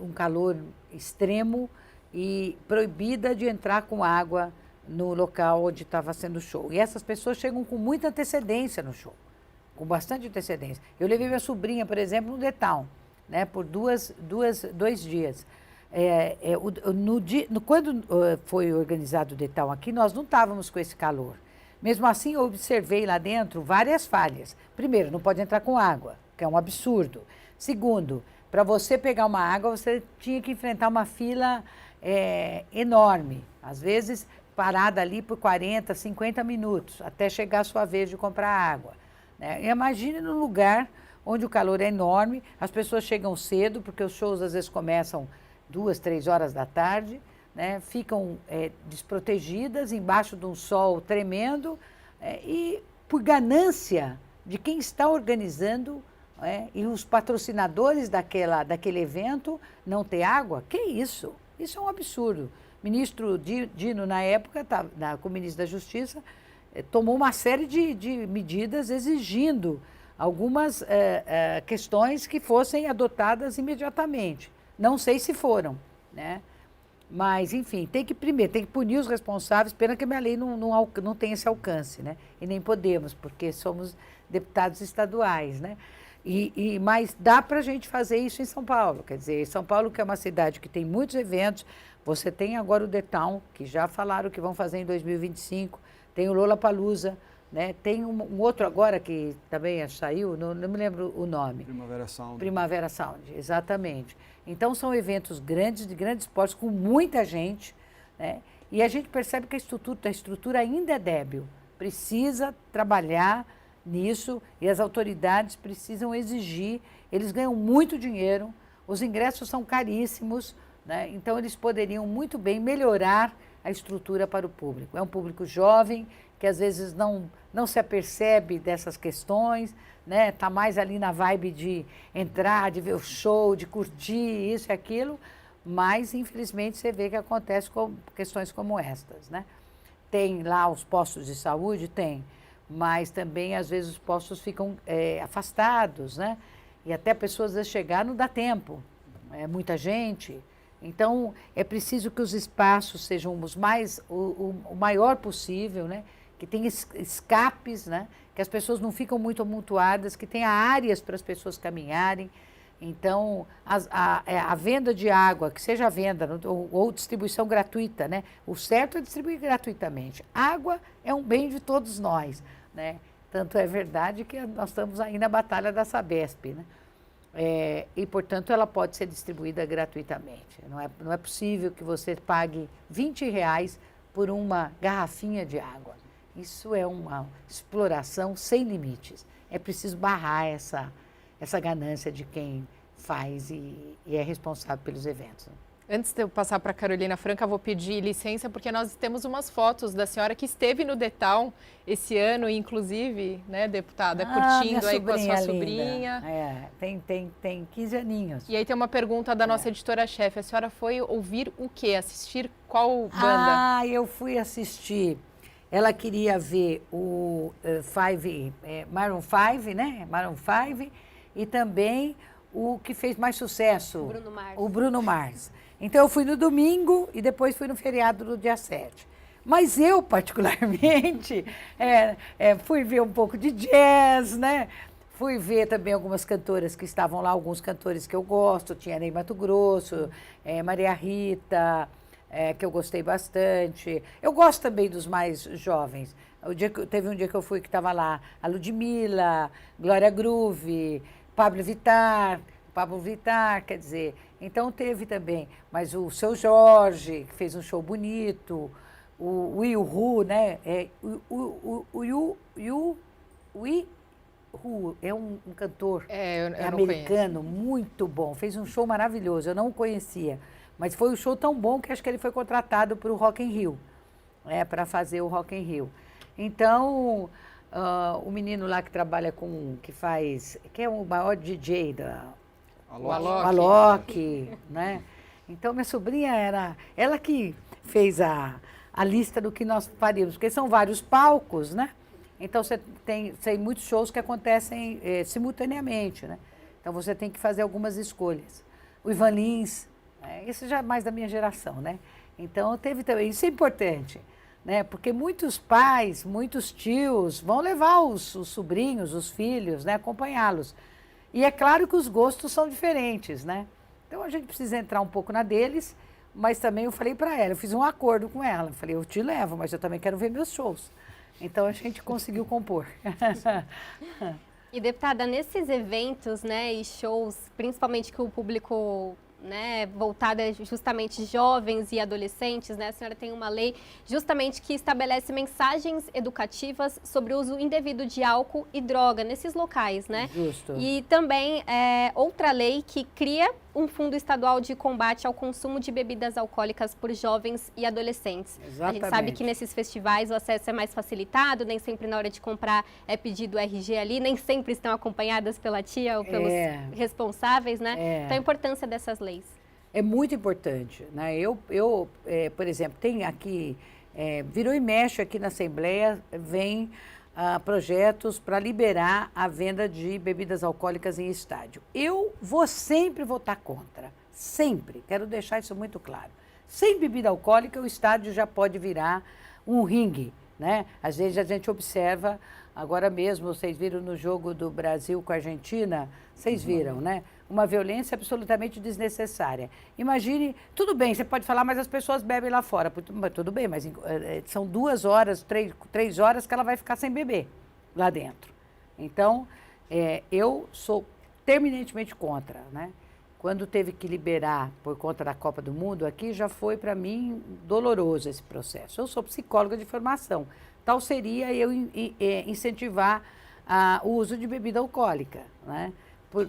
um calor extremo e proibida de entrar com água no local onde estava sendo o show. E essas pessoas chegam com muita antecedência no show, com bastante antecedência. Eu levei minha sobrinha, por exemplo, no The Town, né, por dois dias. Quando foi organizado o The Town aqui, nós não estávamos com esse calor. Mesmo assim, eu observei lá dentro várias falhas. Primeiro, não pode entrar com água, que é um absurdo. Segundo, Para você pegar uma água, você tinha que enfrentar uma fila enorme. Às vezes, parada ali por 40, 50 minutos, até chegar a sua vez de comprar água. Né? E imagine num lugar onde o calor é enorme, as pessoas chegam cedo, porque os shows às vezes começam 2, 3 horas da tarde, né? Ficam desprotegidas, embaixo de um sol tremendo, e por ganância de quem está organizando, e os patrocinadores daquele evento não ter água, que isso? Isso é um absurdo. O ministro Dino, na época, como ministro da Justiça, tomou uma série de medidas exigindo algumas questões que fossem adotadas imediatamente. Não sei se foram, né? Mas, enfim, tem que punir os responsáveis, pena que a minha lei não tem esse alcance, né? E nem podemos, porque somos deputados estaduais, né? Mas dá para a gente fazer isso em São Paulo, quer dizer, São Paulo, que é uma cidade que tem muitos eventos, você tem agora o The Town, que já falaram que vão fazer em 2025, tem o Lollapalooza, né? Tem um outro agora que também saiu, não me lembro o nome. Primavera Sound. Primavera Sound, exatamente. Então são eventos grandes, de grandes portes, com muita gente, né? E a gente percebe que a estrutura ainda é débil, precisa trabalhar nisso e as autoridades precisam exigir, eles ganham muito dinheiro, os ingressos são caríssimos, né? Então eles poderiam muito bem melhorar a estrutura para o público. É um público jovem, que às vezes não se apercebe dessas questões, né? Tá mais ali na vibe de entrar, de ver o show, de curtir isso e aquilo, mas infelizmente você vê que acontece com questões como estas, né? Tem lá os postos de saúde, tem, mas também às vezes os postos ficam afastados, né? E até pessoas às vezes chegar não dá tempo, é muita gente. Então é preciso que os espaços sejam o maior possível, né? Que tenha escapes, né? Que as pessoas não ficam muito amontoadas, que tenha áreas para as pessoas caminharem. Então, a venda de água, que seja venda ou distribuição gratuita, né? O certo é distribuir gratuitamente. Água é um bem de todos nós, né? Tanto é verdade que nós estamos aí na batalha da Sabesp, né? E, portanto, ela pode ser distribuída gratuitamente. Não é possível que você pague R$20 por uma garrafinha de água. Isso é uma exploração sem limites. É preciso barrar essa ganância de quem faz e é responsável pelos eventos. Antes de eu passar para a Carolina Franca, vou pedir licença, porque nós temos umas fotos da senhora que esteve no The Town esse ano, inclusive, né, deputada, curtindo aí com a sua sobrinha. Tem 15 aninhos. E aí tem uma pergunta da nossa editora-chefe. A senhora foi ouvir o quê? Assistir qual banda? Eu fui assistir. Ela queria ver o Maroon 5, né? Maroon 5, e também o que fez mais sucesso. Bruno Mars. O Bruno Mars. Então eu fui no domingo e depois fui no feriado do dia 7. Mas eu, particularmente, fui ver um pouco de jazz, né? Fui ver também algumas cantoras que estavam lá, alguns cantores que eu gosto. Tinha Ney Matogrosso, Maria Rita, que eu gostei bastante. Eu gosto também dos mais jovens. Teve um dia que eu fui que estava lá a Ludmilla, Glória Groove, Pablo Vittar, quer dizer, então teve também, mas o Seu Jorge, que fez um show bonito, o Will Hu, né? Hu é um cantor eu americano, muito bom, fez um show maravilhoso, eu não o conhecia, mas foi um show tão bom que acho que ele foi contratado para o Rock in Rio, para fazer o Rock in Rio. Então, o menino lá que trabalha que é o maior DJ o Alok, né? Então, minha sobrinha ela que fez a lista do que nós faríamos, porque são vários palcos, né? Então, você tem muitos shows que acontecem simultaneamente, né? Então, você tem que fazer algumas escolhas. O Ivan Lins, esse já é mais da minha geração, né? Então, teve também, isso é importante, né? Porque muitos pais, muitos tios vão levar os sobrinhos, os filhos, né? Acompanhá-los. E é claro que os gostos são diferentes, né? Então a gente precisa entrar um pouco na deles, mas também eu falei para ela, eu fiz um acordo com ela, eu falei, eu te levo, mas eu também quero ver meus shows. Então a gente conseguiu compor. E, deputada, nesses eventos, né, e shows, principalmente que o público, né, voltado é justamente jovens e adolescentes, né, a senhora tem uma lei justamente que estabelece mensagens educativas sobre o uso indevido de álcool e droga nesses locais, né? Justo. E também outra lei que cria um fundo estadual de combate ao consumo de bebidas alcoólicas por jovens e adolescentes. Exatamente. A gente sabe que nesses festivais o acesso é mais facilitado, nem sempre na hora de comprar é pedido RG ali, nem sempre estão acompanhadas pela tia ou pelos responsáveis, né? Então a importância dessas leis. É muito importante, né? Por exemplo, tem aqui, virou e mexe aqui na Assembleia, vem projetos para liberar a venda de bebidas alcoólicas em estádio. Eu vou sempre votar contra, sempre, quero deixar isso muito claro. Sem bebida alcoólica, o estádio já pode virar um ringue, né? Às vezes a gente observa, agora mesmo, vocês viram no jogo do Brasil com a Argentina, vocês viram, né? Uma violência absolutamente desnecessária. Imagine, tudo bem, você pode falar, mas as pessoas bebem lá fora. Tudo bem, mas são 2 horas, 3 horas que ela vai ficar sem beber lá dentro. Então, eu sou terminantemente contra, né? Quando teve que liberar por conta da Copa do Mundo, aqui já foi para mim doloroso esse processo. Eu sou psicóloga de formação, tal seria eu incentivar o uso de bebida alcoólica, né?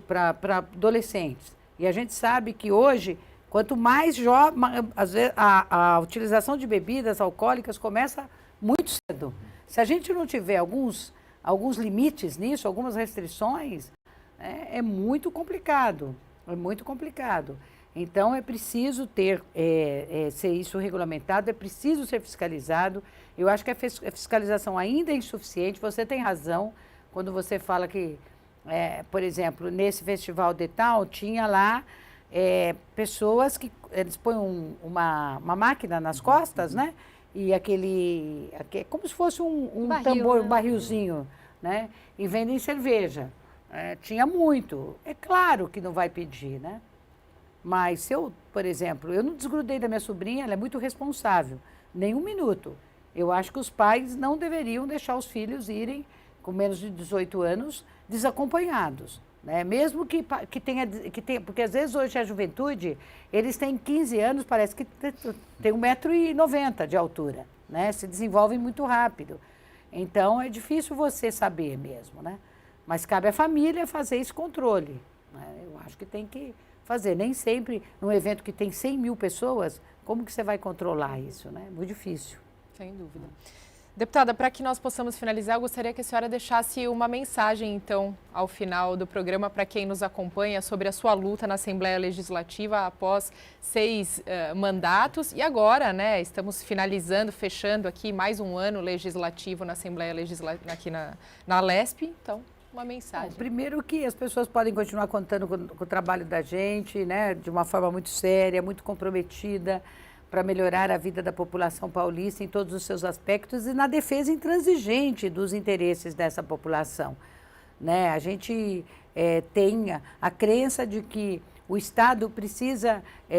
Para adolescentes. E a gente sabe que hoje, quanto mais jovem, às vezes, a utilização de bebidas alcoólicas começa muito cedo. Se a gente não tiver alguns limites nisso, algumas restrições, é muito complicado. É muito complicado. Então, é preciso ser isso regulamentado, é preciso ser fiscalizado. Eu acho que a fiscalização ainda é insuficiente. Você tem razão quando você fala que, por exemplo, nesse festival de tal, tinha lá pessoas que eles põem uma máquina nas costas, né? E como se fosse um barril, tambor, né? um barrilzinho, né? E vendem cerveja. Tinha muito. É claro que não vai pedir, né? Mas se eu, por exemplo, eu não desgrudei da minha sobrinha, ela é muito responsável, nem 1 minuto. Eu acho que os pais não deveriam deixar os filhos irem com menos de 18 anos desacompanhados, né? Mesmo que tenha, porque às vezes hoje a juventude, eles têm 15 anos, parece que tem 1,90 m de altura, né? Se desenvolvem muito rápido. Então é difícil você saber mesmo, né? Mas cabe à família fazer esse controle, né? Eu acho que tem que fazer. Nem sempre, num evento que tem 100 mil pessoas, como que você vai controlar isso, né? Muito difícil. Sem dúvida. Deputada, para que nós possamos finalizar, eu gostaria que a senhora deixasse uma mensagem, então, ao final do programa, para quem nos acompanha, sobre a sua luta na Assembleia Legislativa após 6 mandatos. E agora, né, estamos fechando aqui mais um ano legislativo na Assembleia Legislativa, aqui na Alesp. Então, uma mensagem. Bom, primeiro que as pessoas podem continuar contando com o trabalho da gente, né, de uma forma muito séria, muito comprometida, para melhorar a vida da população paulista em todos os seus aspectos e na defesa intransigente dos interesses dessa população, né? A gente tem a crença de que o Estado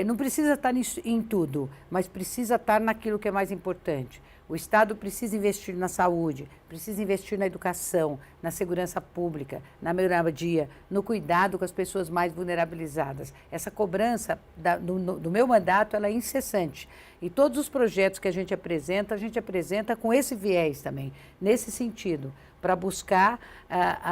não precisa estar em tudo, mas precisa estar naquilo que é mais importante. O Estado precisa investir na saúde, precisa investir na educação, na segurança pública, na moradia, no cuidado com as pessoas mais vulnerabilizadas. Essa cobrança do meu mandato, ela é incessante. E todos os projetos que a gente apresenta com esse viés também, nesse sentido, para buscar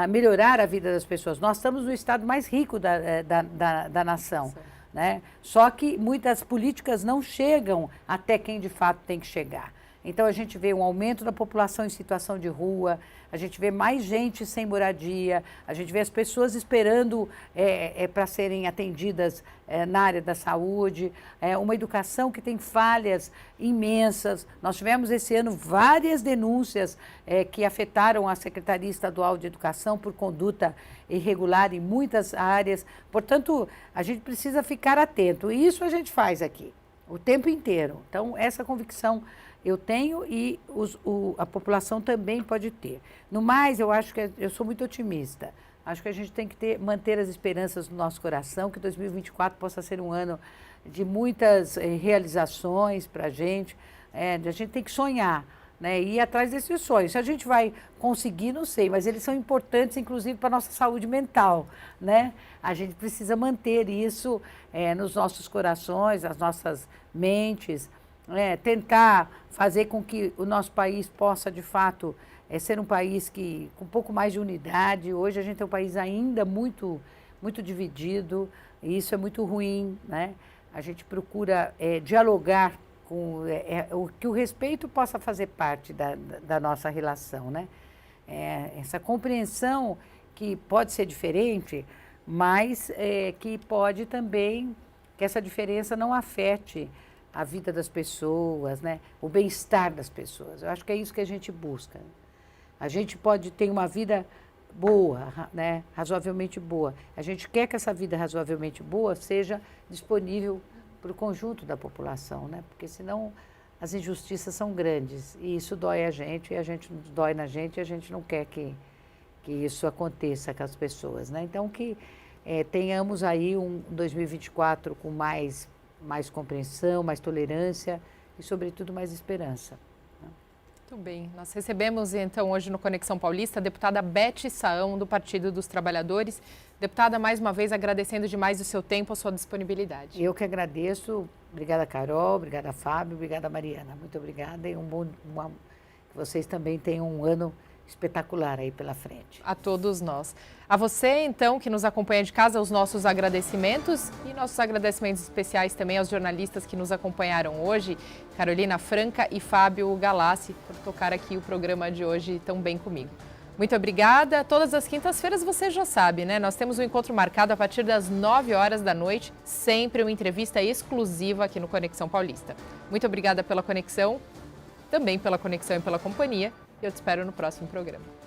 melhorar a vida das pessoas. Nós estamos no estado mais rico da nação, né? Só que muitas políticas não chegam até quem de fato tem que chegar. Então, a gente vê um aumento da população em situação de rua, a gente vê mais gente sem moradia, a gente vê as pessoas esperando para serem atendidas na área da saúde, uma educação que tem falhas imensas. Nós tivemos esse ano várias denúncias que afetaram a Secretaria Estadual de Educação por conduta irregular em muitas áreas. Portanto, a gente precisa ficar atento. E isso a gente faz aqui, o tempo inteiro. Então, essa convicção eu tenho e a população também pode ter. No mais, eu acho que eu sou muito otimista. Acho que a gente tem que manter as esperanças no nosso coração, que 2024 possa ser um ano de muitas realizações para a gente. A gente tem que sonhar. né, ir atrás desses sonhos. Se a gente vai conseguir, não sei, mas eles são importantes, inclusive, para a nossa saúde mental, né? A gente precisa manter isso nos nossos corações, nas nossas mentes, tentar fazer com que o nosso país possa, de fato, ser um país com um pouco mais de unidade. Hoje a gente é um país ainda muito, muito dividido, e isso é muito ruim, né? A gente procura dialogar que o respeito possa fazer parte da nossa relação, né? Essa compreensão que pode ser diferente, mas que pode também, que essa diferença não afete a vida das pessoas, né? O bem-estar das pessoas. Eu acho que é isso que a gente busca. A gente pode ter uma vida boa, né? Razoavelmente boa. A gente quer que essa vida razoavelmente boa seja disponível para o conjunto da população, né? Porque senão as injustiças são grandes e isso dói a gente, e a gente dói na gente, e a gente não quer que isso aconteça com as pessoas, né? Então que tenhamos aí um 2024 com mais compreensão, mais tolerância e, sobretudo, mais esperança. Muito bem. Nós recebemos, então, hoje no Conexão Paulista, a deputada Beth Saão, do Partido dos Trabalhadores. Deputada, mais uma vez, agradecendo demais o seu tempo, a sua disponibilidade. Eu que agradeço. Obrigada, Carol. Obrigada, Fábio. Obrigada, Mariana. Muito obrigada e que vocês também tenham um ano espetacular aí pela frente. A todos nós. A você, então, que nos acompanha de casa, os nossos agradecimentos e nossos agradecimentos especiais também aos jornalistas que nos acompanharam hoje, Carolina Franca e Fábio Galassi, por tocar aqui o programa de hoje tão bem comigo. Muito obrigada. Todas as quintas-feiras você já sabe, né? Nós temos um encontro marcado a partir das 9 horas da noite, sempre uma entrevista exclusiva aqui no Conexão Paulista. Muito obrigada pela conexão, também pela conexão e pela companhia. Eu te espero no próximo programa.